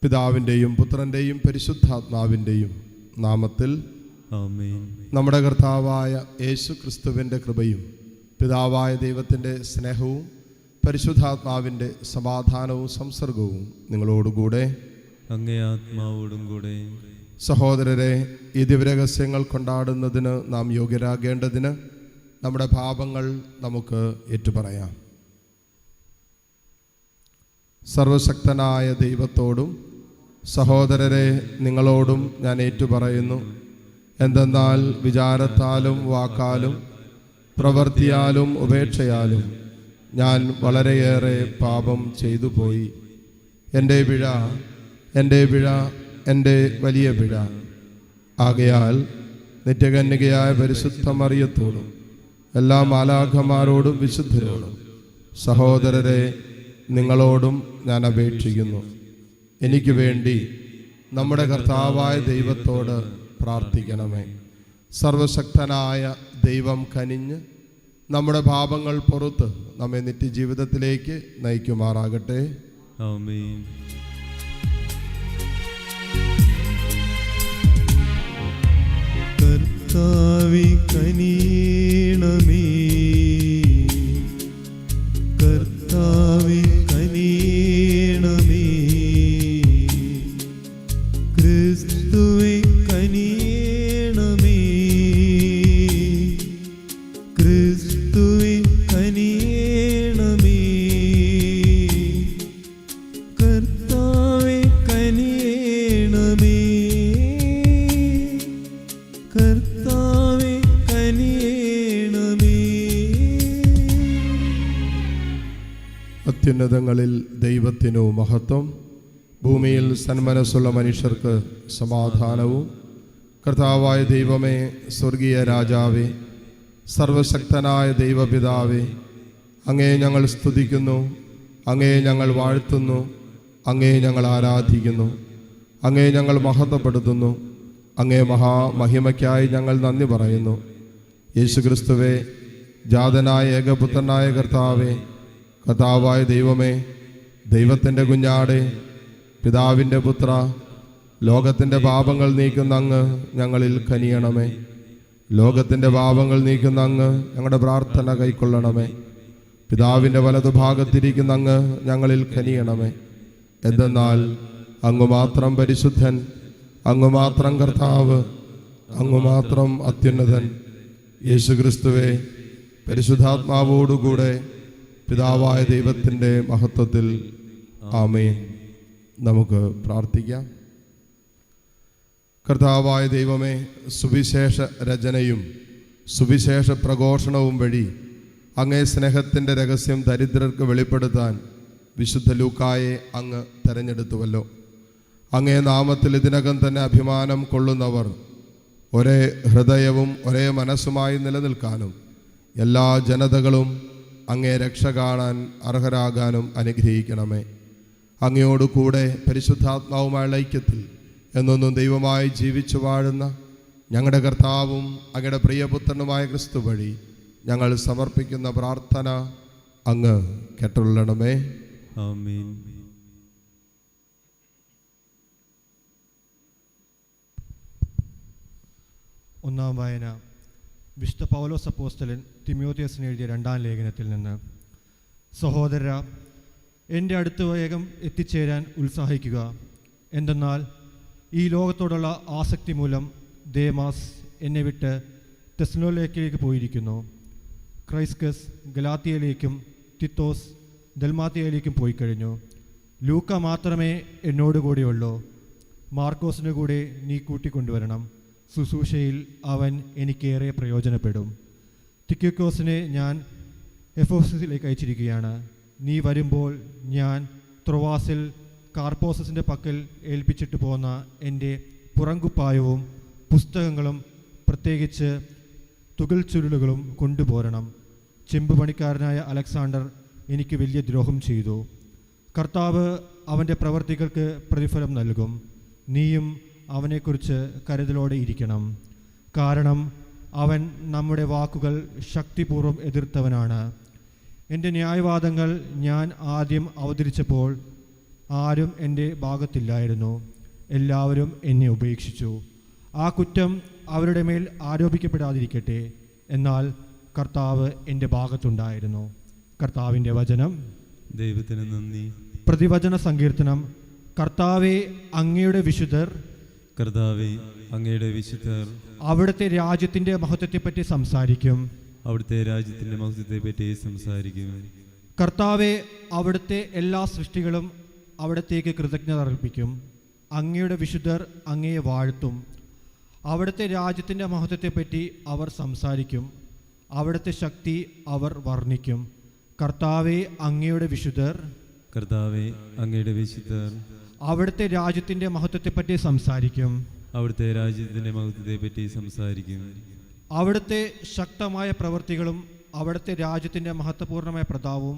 പിതാവിൻ്റെയും പുത്രൻ്റെയും പരിശുദ്ധാത്മാവിൻ്റെയും നാമത്തിൽ ആമേൻ. നമ്മുടെ കർത്താവായ യേശു ക്രിസ്തുവിൻ്റെ കൃപയും പിതാവായ ദൈവത്തിൻ്റെ സ്നേഹവും പരിശുദ്ധാത്മാവിൻ്റെ സമാധാനവും സംസർഗവും നിങ്ങളോടുകൂടെ അങ്ങേ ആത്മാവോടും കൂടെ. സഹോദരരെ, ഈ ദിവ്യരഹസ്യങ്ങൾ കൊണ്ടാടുന്നതിന് നാം യോഗ്യരാകേണ്ടതിന് നമ്മുടെ പാപങ്ങൾ നമുക്ക് ഏറ്റുപറയാം. സർവശക്തനായ ദൈവത്തോടും സഹോദരരെ നിങ്ങളോടും ഞാൻ ഏറ്റുപറയുന്നു. എന്തെന്നാൽ വിചാരത്താലും വാക്കാലും പ്രവൃത്തിയാലും ഉപേക്ഷയാലും ഞാൻ വളരെയേറെ പാപം ചെയ്തു പോയി. എൻ്റെ പിഴ, എൻ്റെ വലിയ പിഴ. ആകയാൽ നിത്യകന്യകയായ പരിശുദ്ധ മറിയത്തോടും എല്ലാ മാലാഖമാരോടും വിശുദ്ധരോടും സഹോദരരെ നിങ്ങളോടും ഞാൻ അപേക്ഷിക്കുന്നു, എനിക്ക് വേണ്ടി നമ്മുടെ കർത്താവായ ദൈവത്തോട് പ്രാർത്ഥിക്കണമേ. സർവശക്തനായ ദൈവം കനിഞ്ഞ് നമ്മുടെ പാപങ്ങൾ പുറത്ത് നമ്മെ നിത്യജീവിതത്തിലേക്ക് നയിക്കുമാറാകട്ടെ. ആമേൻ. കർത്താവേ കനിയണമേ, കർത്താവേ കനിയണമേ, ക്രിസ്തുവേ കനിയണമേ, ക്രിസ്തുവേ കനിയണമേ, കർത്താവേ കനിയണമേ, കർത്താവേ കനിയണമേ. അത്യുന്നതങ്ങളിൽ ദൈവത്തിനു മഹത്വം, ഭൂമിയിൽ സന്മനസ്സുള്ള മനുഷ്യർക്ക് സമാധാനവും. കർത്താവായ ദൈവമേ, സ്വർഗീയ രാജാവേ, സർവശക്തനായ ദൈവപിതാവേ, അങ്ങേ ഞങ്ങൾ സ്തുതിക്കുന്നു, അങ്ങേ ഞങ്ങൾ വാഴ്ത്തുന്നു, അങ്ങേ ഞങ്ങൾ ആരാധിക്കുന്നു, അങ്ങേ ഞങ്ങൾ മഹത്വപ്പെടുത്തുന്നു, അങ്ങേ മഹാമഹിമയ്ക്കായി ഞങ്ങൾ നന്ദി പറയുന്നു. യേശുക്രിസ്തുവേ, ജാതനായ ഏകപുത്രനായ കർത്താവേ, കർത്താവായ ദൈവമേ, ദൈവത്തിൻ്റെ കുഞ്ഞാടേ, പിതാവിൻ്റെ പുത്ര, ലോകത്തിൻ്റെ പാപങ്ങൾ നീക്കുന്ന അങ്ങ് ഞങ്ങളിൽ കനിയണമേ. ലോകത്തിൻ്റെ പാപങ്ങൾ നീക്കുന്ന അങ്ങ് ഞങ്ങളുടെ പ്രാർത്ഥന കൈക്കൊള്ളണമേ. പിതാവിൻ്റെ വലതുഭാഗത്തിരിക്കുന്ന അങ്ങ് ഞങ്ങളിൽ കനിയണമേ. എന്തെന്നാൽ അങ്ങ് മാത്രം പരിശുദ്ധൻ, അങ്ങ് മാത്രം കർത്താവ്, അങ്ങ് മാത്രം അത്യുന്നതൻ. യേശുക്രിസ്തുവേ, പരിശുദ്ധാത്മാവോടുകൂടെ പിതാവായ ദൈവത്തിൻ്റെ മഹത്വത്തിൽ ആമേൻ. നമുക്ക് പ്രാർത്ഥിക്കാം. കർത്താവായ ദൈവമേ, സുവിശേഷ രചനയും സുവിശേഷ പ്രഘോഷണവും വഴി അങ്ങേ സ്നേഹത്തിൻ്റെ രഹസ്യം ദരിദ്രർക്ക് വെളിപ്പെടുത്താൻ വിശുദ്ധ ലൂക്കായെ അങ്ങ് തെരഞ്ഞെടുത്തുവല്ലോ. അങ്ങേ നാമത്തിൽ ഇതിനകം തന്നെ അഭിമാനം കൊള്ളുന്നവർ ഒരേ ഹൃദയവും ഒരേ മനസ്സുമായി നിലനിൽക്കാനും എല്ലാ ജനതകളും അങ്ങേ രക്ഷ കാണാൻ അർഹരാകാനും അനുഗ്രഹിക്കണമേ. അങ്ങയോട് കൂടെ പരിശുദ്ധാത്മാവുമായുള്ള ഐക്യത്തിൽ എന്നൊന്നും ദൈവമായി ജീവിച്ചു വാഴുന്ന ഞങ്ങളുടെ കർത്താവും അങ്ങയുടെ പ്രിയപുത്രനുമായ ക്രിസ്തു വഴി ഞങ്ങൾ സമർപ്പിക്കുന്ന പ്രാർത്ഥന അങ്ങ് കേട്ടുകൊള്ളണമേ. ആമേൻ. ഒന്നാം വായന വിശുദ്ധ പൗലോസ് അപ്പോസ്തലൻ തിമോഥെയോസിന് എഴുതിയ 2-ാം ലേഖനത്തിൽ നിന്ന്. സഹോദര, എൻ്റെ അടുത്ത് വേഗം എത്തിച്ചേരാൻ ഉത്സാഹിക്കുക. എന്തെന്നാൽ ഈ ലോകത്തോടുള്ള ആസക്തി മൂലം ദേമാസ് എന്നെ വിട്ട് തെസ്സലോനിക്കയിലേക്ക് പോയിരിക്കുന്നു. ക്രൈസ്കസ് ഗലാത്തിയയിലേക്കും തിത്തോസ് ദൽമാത്തിയയിലേക്കും പോയി കഴിഞ്ഞു. ലൂക്ക മാത്രമേ എന്നോടുകൂടെയുള്ളൂ. മാർക്കോസിന് കൂടെ നീ കൂട്ടിക്കൊണ്ടുവരണം. ശുശ്രൂഷയിൽ അവൻ എനിക്കേറെ പ്രയോജനപ്പെടും. തിക്കിക്കോസിനെ ഞാൻ എഫോസസിലേക്ക് അയച്ചിരിക്കുകയാണ്. നീ വരുമ്പോൾ ഞാൻ ത്രോവാസിൽ കാർപ്പോസസിൻ്റെ പക്കൽ ഏൽപ്പിച്ചിട്ട് പോന്ന എൻ്റെ പുറങ്കുപ്പായവും പുസ്തകങ്ങളും പ്രത്യേകിച്ച് തുകൽ ചുരുളുകളും കൊണ്ടുപോരണം. ചെമ്പ് പണിക്കാരനായ അലക്സാണ്ടർ എനിക്ക് വലിയ ദ്രോഹം ചെയ്തു. കർത്താവ് അവൻ്റെ പ്രവർത്തികൾക്ക് പ്രതിഫലം നൽകും. നീയും അവനെക്കുറിച്ച് കരുതലോടെ ഇരിക്കണം. കാരണം അവൻ നമ്മുടെ വാക്കുകൾ ശക്തിപൂർവ്വം എതിർത്തവനാണ്. എൻ്റെ ന്യായവാദങ്ങൾ ഞാൻ ആദ്യം അവതരിച്ചപ്പോൾ ആരും എൻ്റെ ഭാഗത്തില്ലായിരുന്നു. എല്ലാവരും എന്നെ ഉപേക്ഷിച്ചു. ആ കുറ്റം അവരുടെ മേൽ ആരോപിക്കപ്പെടാതിരിക്കട്ടെ. എന്നാൽ കർത്താവ് എൻ്റെ ഭാഗത്തുണ്ടായിരുന്നു. കർത്താവിൻ്റെ വചനം. ദൈവത്തിന് നന്ദി. പ്രതിവചന സങ്കീർത്തനം. കർത്താവെ, അങ്ങയുടെ വിശുദ്ധർ, കർത്താവേ, അങ്ങയുടെ വിശുദ്ധർ അവിടുത്തെ രാജ്യത്തിൻ്റെ മഹത്വത്തെപ്പറ്റി സംസാരിക്കും. അവിടുത്തെ രാജ്യത്തിന്റെ മഹത്വത്തെ പറ്റി സംസാരിക്കും. കർത്താവെ, അവിടുത്തെ എല്ലാ സൃഷ്ടികളും അവിടത്തേക്ക് കൃതജ്ഞത അർപ്പിക്കും. അങ്ങയുടെ വിശുദ്ധർ അങ്ങയെ വാഴ്ത്തും. അവിടുത്തെ രാജ്യത്തിൻ്റെ മഹത്വത്തെപ്പറ്റി അവർ സംസാരിക്കും. അവിടുത്തെ ശക്തി അവർ വർണ്ണിക്കും. കർത്താവെ, അങ്ങയുടെ വിശുദ്ധർ, കർത്താവേ, അങ്ങയുടെ വിശുദ്ധർ അവിടുത്തെ രാജ്യത്തിൻ്റെ മഹത്വത്തെപ്പറ്റി സംസാരിക്കും. അവിടുത്തെ രാജ്യത്തിന്റെ മഹത്വത്തെ പറ്റി സംസാരിക്കും. അവിടുത്തെ ശക്തമായ പ്രവൃത്തികളും അവിടുത്തെ രാജ്യത്തിൻ്റെ മഹത്വപൂർണ്ണമായ പ്രതാപവും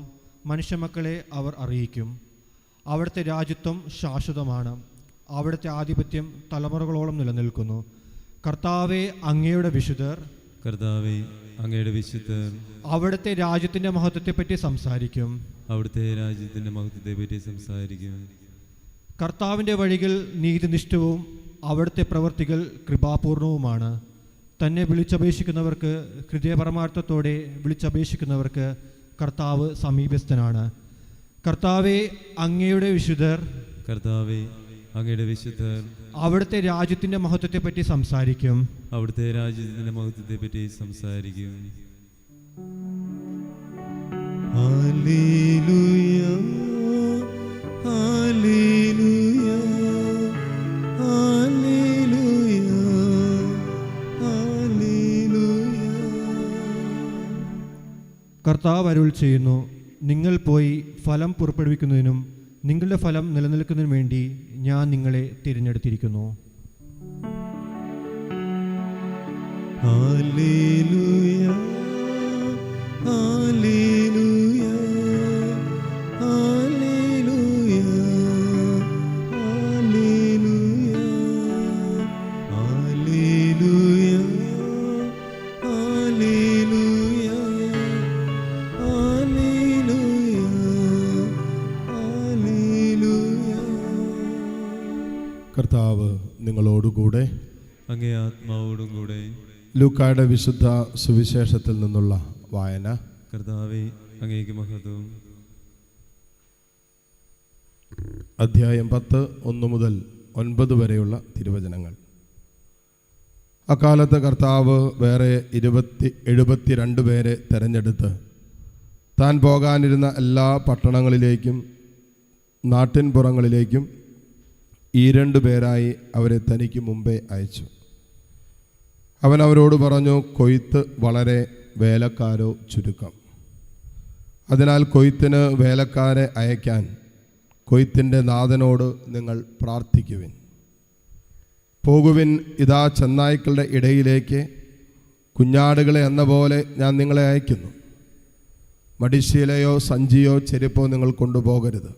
മനുഷ്യമക്കളെ അവർ അറിയിക്കും. അവിടുത്തെ രാജ്യത്വം ശാശ്വതമാണ്. അവിടുത്തെ ആധിപത്യം തലമുറകളോളം നിലനിൽക്കുന്നു. കർത്താവെ, അങ്ങയുടെ വിശുദ്ധർ, കർത്താവേ, അങ്ങയുടെ വിശുദ്ധർ അവിടുത്തെ രാജ്യത്തിൻ്റെ മഹത്വത്തെപ്പറ്റി സംസാരിക്കും. അവിടുത്തെ രാജ്യത്തിന്റെ മഹത്വത്തെ പറ്റി സംസാരിക്കും. കർത്താവിൻ്റെ വഴികൾ നീതിനിഷ്ഠവും അവിടുത്തെ പ്രവൃത്തികൾ കൃപാപൂർണവുമാണ്. തന്നെ വിളിച്ചപേക്ഷിക്കുന്നവർക്ക്, ഹൃദയപരമാർത്ഥത്തോടെ വിളിച്ചപേക്ഷിക്കുന്നവർക്ക് കർത്താവ് സമീപസ്ഥനാണ്. കർത്താവെ, അങ്ങയുടെ വിശുദ്ധർ, കർത്താവേ, അങ്ങയുടെ വിശുദ്ധർ അവിടുത്തെ രാജ്യത്തിൻ്റെ മഹത്വത്തെപ്പറ്റി സംസാരിക്കും. അവിടുത്തെ രാജ്യത്തിന്റെ മഹത്വത്തെ പറ്റി സംസാരിക്കും. Hallelujah, hallelujah, hallelujah, hallelujah. കർത്താവ് അരുൾ ചെയ്യുന്നു, നിങ്ങൾ പോയി ഫലം പുറപ്പെടുവിക്കുന്നതിനും നിങ്ങളുടെ ഫലം നിലനിൽക്കുന്നതിനും വേണ്ടി ഞാൻ നിങ്ങളെ തിരഞ്ഞെടുത്തിരിക്കുന്നു. Hallelujah, hallelujah, hallelujah, hallelujah, hallelujah, hallelujah, hallelujah, hallelujah. കർത്താവ് നിങ്ങളോടുകൂടെ. അങ്ങേ ആത്മാവോടും കൂടെ. ലൂക്കായുടെ വിശുദ്ധ സുവിശേഷത്തിൽ നിന്നുള്ള വായന. കർത്താവേ, അങ്ങേക്ക് മഹത്വം. അധ്യായം 10, 1 മുതൽ 9 വരെയുള്ള തിരുവചനങ്ങൾ. അക്കാലത്ത് കർത്താവ് വേറെ 72 പേരെ തെരഞ്ഞെടുത്ത് താൻ പോകാനിരുന്ന എല്ലാ പട്ടണങ്ങളിലേക്കും നാട്ടിൻപുറങ്ങളിലേക്കും 2 പേരായി അവരെ തനിക്ക് മുമ്പേ അയച്ചു. അവൻ അവരോട് പറഞ്ഞു, കൊയ്ത്ത് വളരെ, വേലക്കാരോ ചുരുക്കം. അതിനാൽ കൊയ്ത്തിന് വേലക്കാരെ അയക്കാൻ കൊയ്ത്തിൻ്റെ നാഥനോട് നിങ്ങൾ പ്രാർത്ഥിക്കുവിൻ. പോകുവിൻ, ഇതാ ചെന്നായ്ക്കളുടെ ഇടയിലേക്ക് കുഞ്ഞാടുകളെ എന്ന പോലെ ഞാൻ നിങ്ങളെ അയക്കുന്നു. മടിശീലയോ സഞ്ചിയോ ചെരുപ്പോ നിങ്ങൾ കൊണ്ടുപോകരുത്.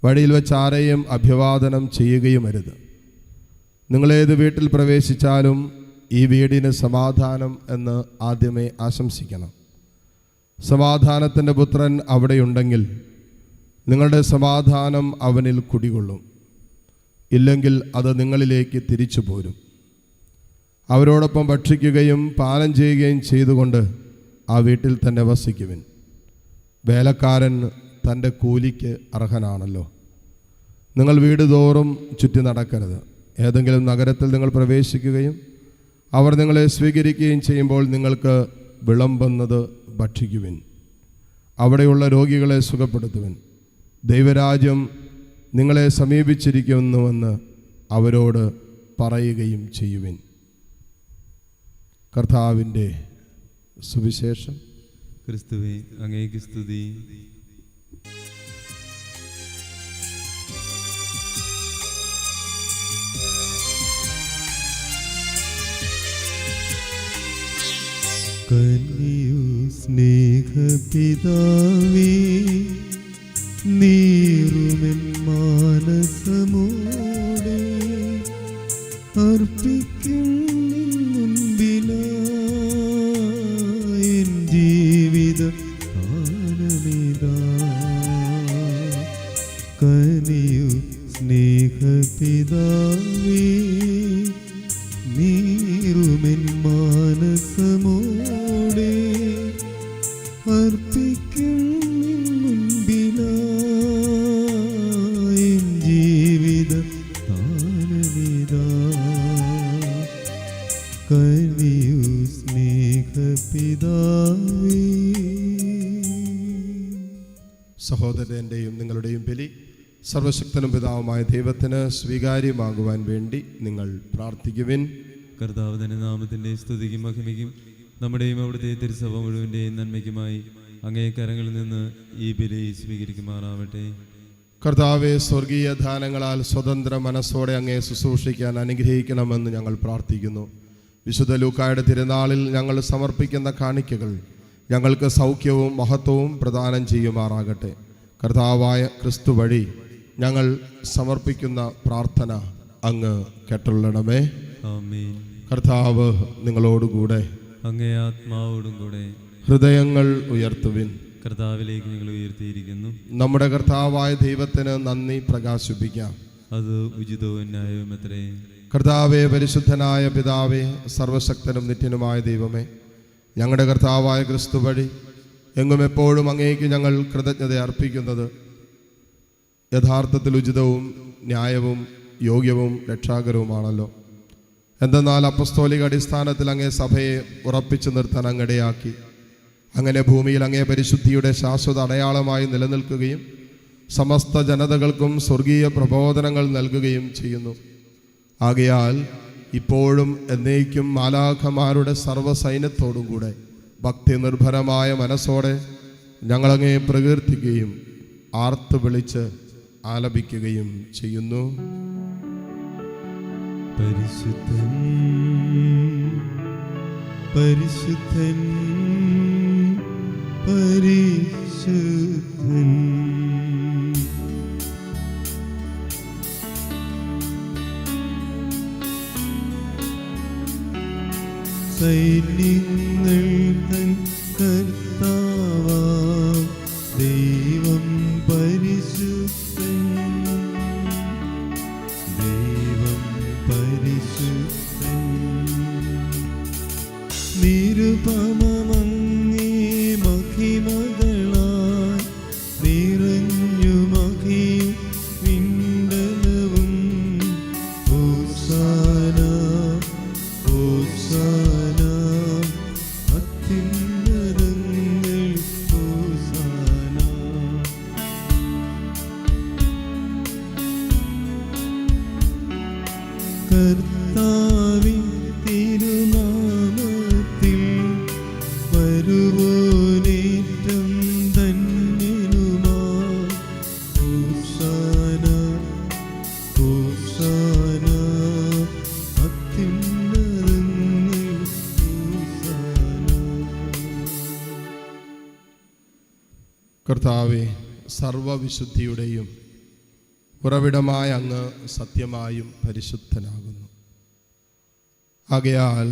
വഴിയിൽ വെച്ച് ആരെയും അഭിവാദനം ചെയ്യുകയും അരുത്. നിങ്ങളേത് വീട്ടിൽ പ്രവേശിച്ചാലും ഈ വീടിന് സമാധാനം എന്ന് ആദ്യമേ ആശംസിക്കണം. സമാധാനത്തിൻ്റെ പുത്രൻ അവിടെയുണ്ടെങ്കിൽ നിങ്ങളുടെ സമാധാനം അവനിൽ കുടികൊള്ളും. ഇല്ലെങ്കിൽ അത് നിങ്ങളിലേക്ക് തിരിച്ചു പോരും. അവരോടൊപ്പം ഭക്ഷിക്കുകയും പാനം ചെയ്യുകയും ചെയ്തുകൊണ്ട് ആ വീട്ടിൽ തന്നെ വസിക്കുവിൻ. വേലക്കാരൻ തൻ്റെ കൂലിക്ക് അർഹനാണല്ലോ. നിങ്ങൾ വീട് തോറും ചുറ്റി നടക്കരുത്. ഏതെങ്കിലും നഗരത്തിൽ നിങ്ങൾ പ്രവേശിക്കുകയും അവർ നിങ്ങളെ സ്വീകരിക്കുകയും ചെയ്യുമ്പോൾ നിങ്ങൾക്ക് വിളമ്പുന്നത് ഭക്ഷിക്കുവിൻ. അവിടെയുള്ള രോഗികളെ സുഖപ്പെടുത്തുവിൻ. ദൈവരാജ്യം നിങ്ങളെ സമീപിച്ചിരിക്കുന്നുവെന്ന് അവരോട് പറയുകയും ചെയ്യുവിൻ. കർത്താവിൻ്റെ സുവിശേഷം. ക്രിസ്തുവേ, അങ്ങേക്ക് സ്തുതി. കന്യു സ്നേഹപിതാവേ, നീറുമെൻ മാനസമോടെ അർപ്പിക്കും നിൻ മുൻപിലായി എൻ ജീവിത ഗാനമിതാ. കനിയു സ്നേഹപിതാവേ, നീറുമെൻ മാനസമോടെ അർപ്പിക്കും നിൻ മുൻപിലായി ജീവിത താനനിതാ. കനിയു സ്നേഹപിതാവേ. സഹോദരൻ്റെയും നിങ്ങളുടെയും ബലി സർവശക്തനും പിതാവുമായ ദൈവത്തിന് സ്വീകാര്യമാകുവാൻ വേണ്ടി നിങ്ങൾ പ്രാർത്ഥിക്കുവിൻ. കർത്താവ് തന്നെ നാമത്തിൻ്റെ സ്തുതിക്കും മഹിമയ്ക്കും നമ്മുടെയും അവിടുത്തെ തിരുസഭ മുഴുവൻ്റെയും നന്മയ്ക്കുമായി അങ്ങേ കരങ്ങളിൽ നിന്ന് ഈ ബലി സ്വീകരിക്കുമാറാവട്ടെ. കർത്താവെ, സ്വർഗീയ ദാനങ്ങളാൽ സ്വതന്ത്ര മനസ്സോടെ അങ്ങേ ശുശ്രൂഷിക്കാൻ അനുഗ്രഹിക്കണമെന്ന് ഞങ്ങൾ പ്രാർത്ഥിക്കുന്നു. വിശുദ്ധ ലൂക്കായുടെ തിരുനാളിൽ ഞങ്ങൾ സമർപ്പിക്കുന്ന കാണിക്കകൾ ഞങ്ങൾക്ക് സൗഖ്യവും മഹത്വവും പ്രദാനം ചെയ്യുമാറാകട്ടെ. കർത്താവായ ക്രിസ്തു വഴി ഞങ്ങൾ സമർപ്പിക്കുന്ന പ്രാർത്ഥന അങ്ങ് കേട്ടുള്ളണമേ. ആമേൻ. കർത്താവ് നിങ്ങളോടുകൂടെ. അങ്ങേ ആത്മാവോടും കൂടെ. ഹൃദയങ്ങൾ ഉയർത്തുവിൻ. കർത്താവിലേക്ക് ഞങ്ങൾ ഉയർത്തിയിരിക്കുന്നു. നമ്മുടെ കർത്താവായ ദൈവത്തിന് നന്ദി പ്രകാശിപ്പിക്കാം. അത് ഉചിതവും ന്യായവും അത്രേ. കർത്താവേ, പരിശുദ്ധനായ പിതാവേ, സർവശക്തനും നിത്യനുമായ ദൈവമേ, ഞങ്ങളുടെ കർത്താവായ ക്രിസ്തു വഴി എങ്ങും എപ്പോഴും അങ്ങേക്ക് ഞങ്ങൾ കൃതജ്ഞത അർപ്പിക്കുന്നത് യഥാർത്ഥത്തിൽ ഉചിതവും ന്യായവും യോഗ്യവും രക്ഷാകരവുമാണല്ലോ. എന്തെന്നാൽ അപ്പസ്തോലിക അടിസ്ഥാനത്തിൽ അങ്ങേ സഭയെ ഉറപ്പിച്ചു നിർത്താൻ അങ്ങടിയാക്കി. അങ്ങനെ ഭൂമിയിൽ അങ്ങേ പരിശുദ്ധിയുടെ ശാശ്വത അടയാളമായി നിലനിൽക്കുകയും സമസ്ത ജനതകൾക്കും സ്വർഗീയ പ്രബോധനങ്ങൾ നൽകുകയും ചെയ്യുന്നു. ആകയാൽ ഇപ്പോഴും എന്നേക്കും മാലാഖമാരുടെ സർവ്വസൈന്യത്തോടും കൂടെ ഭക്തി നിർഭരമായ മനസ്സോടെ ഞങ്ങളങ്ങേ പ്രകീർത്തിക്കുകയും ആർത്ത് വിളിച്ച് ആലപിക്കുകയും ചെയ്യുന്നു. പരിശുദ്ധൻ പരിശുദ്ധൻ പരിശുദ്ധൻ. സൈന്യങ്ങൾ തൻ കർത്താവാം ദൈവം പരിശുദ്ധൻ, ദൈവം പരിശുദ്ധൻ. നിരുപമമങ്ങേ മഹിമകളാൽ നിറഞ്ഞു മഹിയും വിണ്ടലവും. ഹോസാന ഹോസാന അത്യുന്നതങ്ങൾ ഹോസാന. കർത്താവിൻ തിരുനാമത്തിൽ വരുവോനേറ്റം ധന്യനുമാ. ഹോസാന ഹോസാന അത്യുന്നതങ്ങൾ ഹോസാന. കർത്താവേ, സർവവിശുദ്ധിയുടെയും ഉറവിടമായ അങ്ങ് സത്യമായും പരിശുദ്ധനാകുന്നു. ആകയാൽ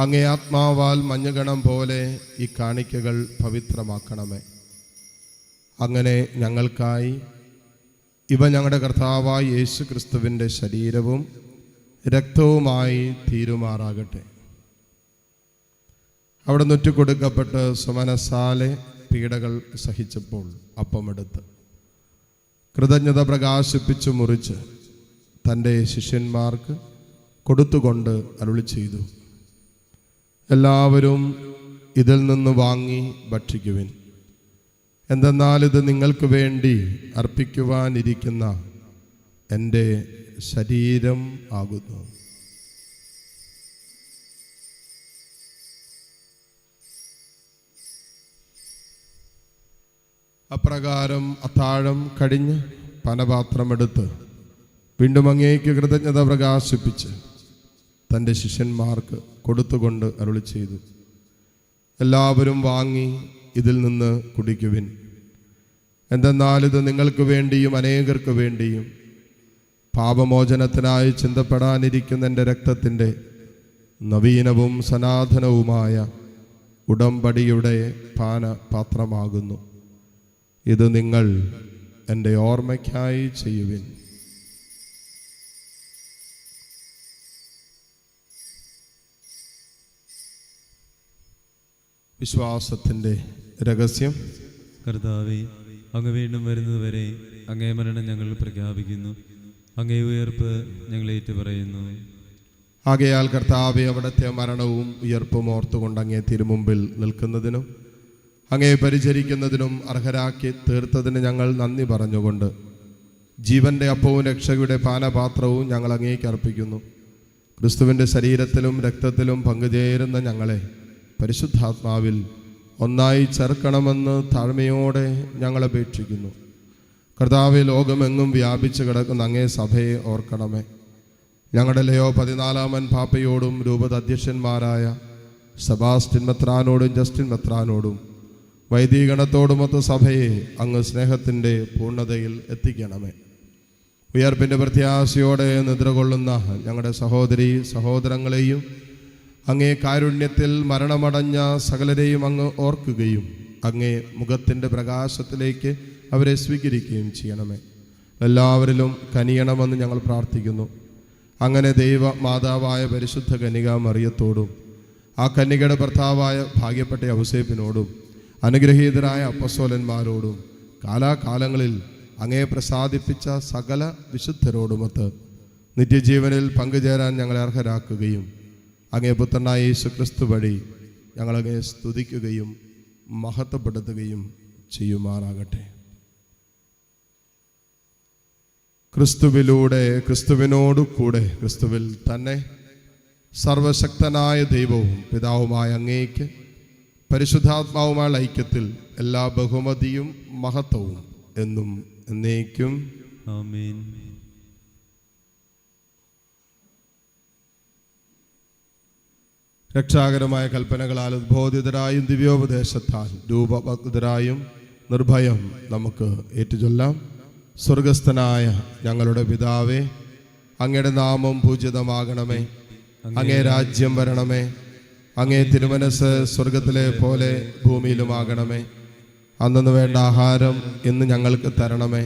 അങ്ങേ ആത്മാവാൽ മഞ്ഞുകണം പോലെ ഈ കാണിക്കകൾ പവിത്രമാക്കണമേ. അങ്ങനെ ഞങ്ങൾക്കായി ഇവ ഞങ്ങളുടെ കർത്താവായ യേശു ക്രിസ്തുവിൻ്റെ ശരീരവും രക്തവുമായി തീരുമാറാകട്ടെ. അവിടെ നുറ്റുകൊടുക്കപ്പെട്ട് സുമനസാലെ പീഡകൾ സഹിച്ചപ്പോൾ അപ്പമെടുത്ത് കൃതജ്ഞത പ്രകാശിപ്പിച്ചു മുറിച്ച് തൻ്റെ ശിഷ്യന്മാർക്ക് കൊടുത്തുകൊണ്ട് അരുളി ചെയ്തു, എല്ലാവരും ഇതിൽ നിന്ന് വാങ്ങി ഭക്ഷിക്കുവിൻ. എന്തെന്നാൽ ഇത് നിങ്ങൾക്ക് വേണ്ടി അർപ്പിക്കുവാനിരിക്കുന്ന എൻ്റെ ശരീരം ആകുന്നു. അപ്രകാരം അത്താഴം കഴിഞ്ഞ് പാനപാത്രമെടുത്ത് വീണ്ടും അങ്ങേക്ക് കൃതജ്ഞത പ്രകാശിപ്പിച്ച് തൻ്റെ ശിഷ്യന്മാർക്ക് കൊടുത്തുകൊണ്ട് അരുളി ചെയ്തു, എല്ലാവരും വാങ്ങി ഇതിൽ നിന്ന് കുടിക്കുവിൻ. എന്തെന്നാൽ ഇത് നിങ്ങൾക്ക് വേണ്ടിയും അനേകർക്ക് വേണ്ടിയും പാപമോചനത്തിനായി ചിന്തപ്പെടാനിരിക്കുന്ന എൻ്റെ രക്തത്തിൻ്റെ നവീനവും സനാതനവുമായ ഉടമ്പടിയുടെ പാനപാത്രമാകുന്നു. ഇത് നിങ്ങൾ എൻ്റെ ഓർമ്മയ്ക്കായി ചെയ്യുവിൻ. വിശ്വാസത്തിൻ്റെ രഹസ്യം. കർത്താവേ, അങ്ങ് വീണ്ടും വരുന്നതുവരെ അങ്ങേ മരണം ഞങ്ങൾ പ്രഖ്യാപിക്കുന്നു. അങ്ങേ ഉയർപ്പ് ഞങ്ങൾ ഏറ്റുപറയുന്നു. ആകയാൽ കർത്താവെ, അവിടുത്തെ മരണവും ഉയർപ്പും ഓർത്തുകൊണ്ട് അങ്ങേ തിരുമുമ്പിൽ നിൽക്കുന്നതിനും അങ്ങേ പരിചരിക്കുന്നതിനും അർഹരാക്കി തീർത്തതിന് ഞങ്ങൾ നന്ദി പറഞ്ഞുകൊണ്ട് ജീവന്റെ അപ്പവും രക്ഷയുടെ പാനപാത്രവും ഞങ്ങൾ അങ്ങേക്ക് അർപ്പിക്കുന്നു. ക്രിസ്തുവിൻ്റെ ശരീരത്തിലും രക്തത്തിലും പങ്കുചേരുന്ന ഞങ്ങളെ പരിശുദ്ധാത്മാവിൽ ഒന്നായി ചേർക്കണമെന്ന് താഴ്മയോടെ ഞങ്ങൾ അപേക്ഷിക്കുന്നു. കർത്താവെ, ലോകമെങ്ങും വ്യാപിച്ചു കിടക്കുന്ന അങ്ങേ സഭയെ ഓർക്കണമേ. ഞങ്ങളുടെ ലയോ 14 പാപ്പയോടും രൂപത അധ്യക്ഷന്മാരായ സെബാസ്റ്റ്യൻ മെത്രാനോടും ജസ്റ്റിൻ മെത്രാനോടും വൈദികഗണത്തോടുമൊത്ത സഭയെ അങ്ങ് സ്നേഹത്തിൻ്റെ പൂർണ്ണതയിൽ എത്തിക്കണമേ. ഉയർപ്പിൻ്റെ പ്രത്യാശയോടെ നിദ്രകൊള്ളുന്ന ഞങ്ങളുടെ സഹോദരി സഹോദരങ്ങളെയും അങ്ങേ കാരുണ്യത്തിൽ മരണമടഞ്ഞ സകലരെയും അങ്ങ് ഓർക്കുകയും അങ്ങേ മുഖത്തിൻ്റെ പ്രകാശത്തിലേക്ക് അവരെ സ്വീകരിക്കുകയും ചെയ്യണമേ. എല്ലാവരിലും കനിയണമെന്ന് ഞങ്ങൾ പ്രാർത്ഥിക്കുന്നു. അങ്ങനെ ദൈവ മാതാവായ പരിശുദ്ധ കന്യകാ മറിയത്തോടും ആ കന്യകയുടെ ഭർത്താവായ ഭാഗ്യപ്പെട്ട ഔസേപ്പിനോടും അനുഗ്രഹീതരായ അപ്പസ്തോലന്മാരോടും കാലാകാലങ്ങളിൽ അങ്ങേ പ്രസാദിപ്പിച്ച സകല വിശുദ്ധരോടുമൊത്ത് നിത്യജീവനിൽ പങ്കുചേരാൻ ഞങ്ങളെ അർഹരാക്കുകയും അങ്ങേ പുത്രനായ യേശുക്രിസ്തു വഴി ഞങ്ങളങ്ങേ സ്തുതിക്കുകയും മഹത്വപ്പെടുത്തുകയും ചെയ്യുമാറാകട്ടെ. ക്രിസ്തുവിലൂടെ, ക്രിസ്തുവിനോടു കൂടെ, ക്രിസ്തുവിൽ തന്നെ സർവശക്തനായ ദൈവവും പിതാവുമായ അങ്ങേക്ക് പരിശുദ്ധാത്മാവുമായ ഐക്യത്തിൽ എല്ലാ ബഹുമതിയും മഹത്വവും എന്നും എന്നേക്കും ആമേൻ. രക്ഷാകരമായ കൽപ്പനകളാൽ ഉദ്ബോധിതരായും ദിവ്യോപദേശത്താൽ രൂപബദ്ധരായും നിർഭയം നമുക്ക് ഏറ്റുചൊല്ലാം. സ്വർഗസ്ഥനായ ഞങ്ങളുടെ പിതാവേ, അങ്ങയുടെ നാമം പൂജിതമാകണമേ. അങ്ങേ രാജ്യം വരണമേ. അങ്ങേ തിരുമനസ് സ്വർഗത്തിലെ പോലെ ഭൂമിയിലുമാകണമേ. അന്നു വേണ്ട ആഹാരം ഇന്ന് ഞങ്ങൾക്ക് തരണമേ.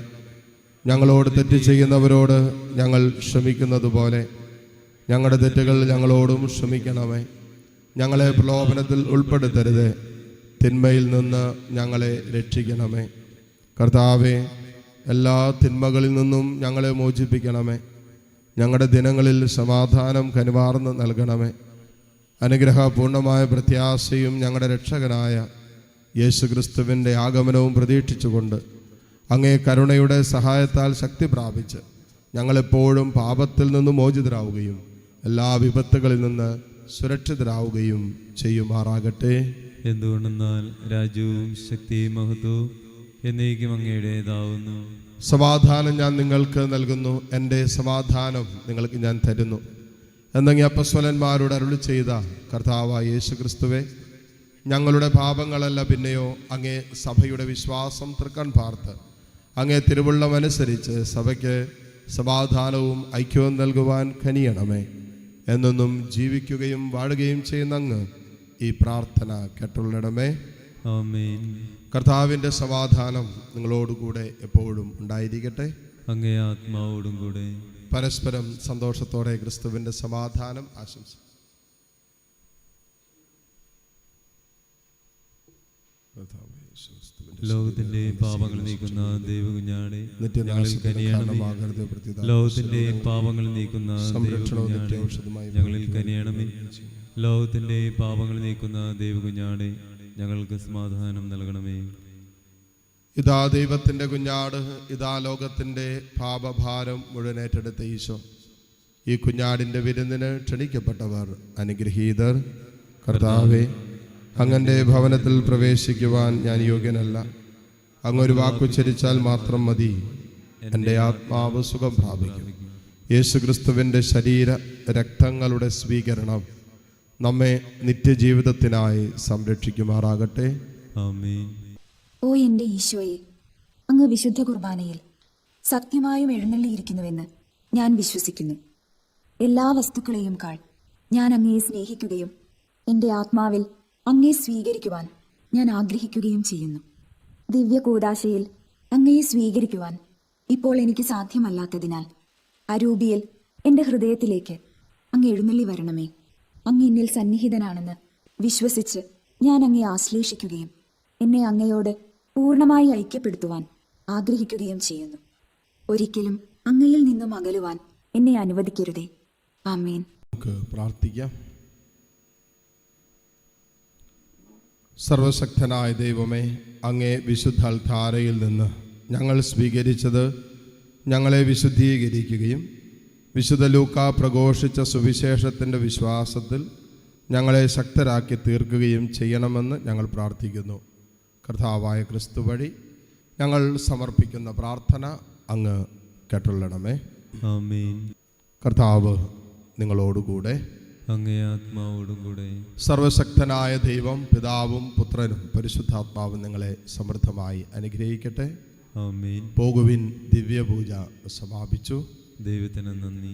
ഞങ്ങളോട് തെറ്റ് ചെയ്യുന്നവരോട് ഞങ്ങൾ ക്ഷമിക്കുന്നത് പോലെ ഞങ്ങളുടെ തെറ്റുകൾ ഞങ്ങളോടും ക്ഷമിക്കണമേ. ഞങ്ങളെ പ്രലോഭനത്തിൽ ഉൾപ്പെടുത്തരുത്, തിന്മയിൽ നിന്ന് ഞങ്ങളെ രക്ഷിക്കണമേ. കർത്താവേ, എല്ലാ തിന്മകളിൽ നിന്നും ഞങ്ങളെ മോചിപ്പിക്കണമേ. ഞങ്ങളുടെ ദിനങ്ങളിൽ സമാധാനം കനിവാർന്ന് നൽകണമേ. അനുഗ്രഹപൂർണമായ പ്രത്യാശയും ഞങ്ങളുടെ രക്ഷകനായ യേശുക്രിസ്തുവിൻ്റെ ആഗമനവും പ്രതീക്ഷിച്ചുകൊണ്ട് അങ്ങേ കരുണയുടെ സഹായത്താൽ ശക്തി പ്രാപിച്ച് ഞങ്ങളെപ്പോഴും പാപത്തിൽ നിന്ന് മോചിതരാവുകയും എല്ലാ വിപത്തുകളിൽ നിന്ന് സുരക്ഷിതരാവുകയും ചെയ്യുമാറാകട്ടെ. എന്തുകൊണ്ടെന്നാൽ രാജ്യവും ശക്തിയും മഹത്വവും എന്നേക്കും അങ്ങയുടേതാവുന്നു. സമാധാനം ഞാൻ നിങ്ങൾക്ക് നൽകുന്നു, എൻ്റെ സമാധാനം നിങ്ങൾക്ക് ഞാൻ തരുന്നു എന്നങ്ങ് അപ്പസ്തോലന്മാരോട് അരുളി ചെയ്ത കർത്താവായ യേശുക്രിസ്തുവേ, ഞങ്ങളുടെ പാപങ്ങളല്ല പിന്നെയോ അങ്ങേ സഭയുടെ വിശ്വാസം തൃക്കൺ പാർത്ത് അങ്ങേ തിരുവുള്ളമനുസരിച്ച് സഭയ്ക്ക് സമാധാനവും ഐക്യവും നൽകുവാൻ കനിയണമേ. എന്നൊന്നും ജീവിക്കുകയും വാഴുകയും ചെയ്യുന്ന അങ്ങ് ഈ പ്രാർത്ഥന കേട്ടുള്ളണമേ. ആമേൻ. കർത്താവിൻ്റെ സമാധാനം നിങ്ങളോടുകൂടെ എപ്പോഴും ഉണ്ടായിരിക്കട്ടെ. അങ്ങേ ആത്മാവോടും കൂടെ. പരസ്പരം സന്തോഷത്തോടെ ക്രിസ്തുവിൻ്റെ സമാധാനം ആശംസിക്കും. ലോകത്തിന്റെ പാപങ്ങൾ നീക്കുന്ന ദൈവകുഞ്ഞാടെ ഞങ്ങളിൽ കനിയണമേ. ലോകത്തിന്റെ പാപങ്ങൾ നീക്കുന്ന ദൈവകുഞ്ഞാടെ ഞങ്ങളിൽ കനിയണമേ. ലോകത്തിന്റെ പാപങ്ങൾ നീക്കുന്ന ദൈവകുഞ്ഞാടെ ഞങ്ങൾക്ക് സമാധാനം നൽകണമേ. ഇതാ ദൈവത്തിൻ്റെ കുഞ്ഞാട്, ഇതാ ലോകത്തിൻ്റെ പാപഭാരം മുഴുവൻ ഏറ്റെടുത്ത ഈശോ. ഈ കുഞ്ഞാടിൻ്റെ വിരുന്നിന് ക്ഷണിക്കപ്പെട്ടവർ അനുഗ്രഹീതർ. കർത്താവേ, അങ്ങൻ്റെ ഭവനത്തിൽ പ്രവേശിക്കുവാൻ ഞാൻ യോഗ്യനല്ല. അങ്ങൊരു വാക്കുച്ചരിച്ചാൽ മാത്രം മതി, എൻ്റെ ആത്മാവ് സുഖം പ്രാപിക്കും. യേശുക്രിസ്തുവിൻ്റെ ശരീര രക്തങ്ങളുടെ സ്വീകരണം നമ്മെ നിത്യജീവിതത്തിനായി സംരക്ഷിക്കുമാറാകട്ടെ. ആമേൻ. ഓ എൻ്റെ ഈശോയെ, അങ്ങ് വിശുദ്ധ കുർബാനയിൽ സത്യമായും എഴുന്നള്ളിയിരിക്കുന്നുവെന്ന് ഞാൻ വിശ്വസിക്കുന്നു. എല്ലാ വസ്തുക്കളെയും കാൾ ഞാൻ അങ്ങയെ സ്നേഹിക്കുകയും എൻ്റെ ആത്മാവിൽ അങ്ങയെ സ്വീകരിക്കുവാൻ ഞാൻ ആഗ്രഹിക്കുകയും ചെയ്യുന്നു. ദിവ്യ കൂദാശയിൽ അങ്ങയെ സ്വീകരിക്കുവാൻ ഇപ്പോൾ എനിക്ക് സാധ്യമല്ലാത്തതിനാൽ അരൂപിയിൽ എൻ്റെ ഹൃദയത്തിലേക്ക് അങ്ങ് എഴുന്നള്ളി വരണമേ. അങ്ങ് എന്നിൽ സന്നിഹിതനാണെന്ന് വിശ്വസിച്ച് ഞാൻ അങ്ങയെ ആശ്ലേഷിക്കുകയും എന്നെ അങ്ങയോട് പൂർണ്ണമായി ഐക്യപ്പെടുത്തുവാൻ ആഗ്രഹിക്കുകയും ചെയ്യുന്നു. ഒരിക്കലും അങ്ങയിൽ നിന്നും അകലുവാൻ എന്നെ അനുവദിക്കരുതേ. ആമേൻ. നമുക്ക് പ്രാർത്ഥിക്കാം. സർവശക്തനായ ദൈവമേ, അങ്ങേ വിശുദ്ധ അൽത്താരയിൽ നിന്ന് ഞങ്ങൾ സ്വീകരിച്ചത് ഞങ്ങളെ വിശുദ്ധീകരിക്കുകയും വിശുദ്ധ ലൂക്കാ പ്രഘോഷിച്ച സുവിശേഷത്തിൻ്റെ വിശ്വാസത്തിൽ ഞങ്ങളെ ശക്തരാക്കി തീർക്കുകയും ചെയ്യണമെന്ന് ഞങ്ങൾ പ്രാർത്ഥിക്കുന്നു. കർത്താവായ ക്രിസ്തു വഴി ഞങ്ങൾ സമർപ്പിക്കുന്ന പ്രാർത്ഥന അങ്ങ് കേട്ടുള്ളണമേ. ആമേൻ. കർത്താവ് നിങ്ങളോടുകൂടെ. അങ്ങേ ആത്മാവോടും കൂടെ. സർവശക്തനായ ദൈവം പിതാവും പുത്രനും പരിശുദ്ധാത്മാവും നിങ്ങളെ സമൃദ്ധമായി അനുഗ്രഹിക്കട്ടെ. ആമേൻ. പോകുവിൻ. ദിവ്യപൂജ സമാപിച്ചു. ദൈവത്തിന് നന്ദി.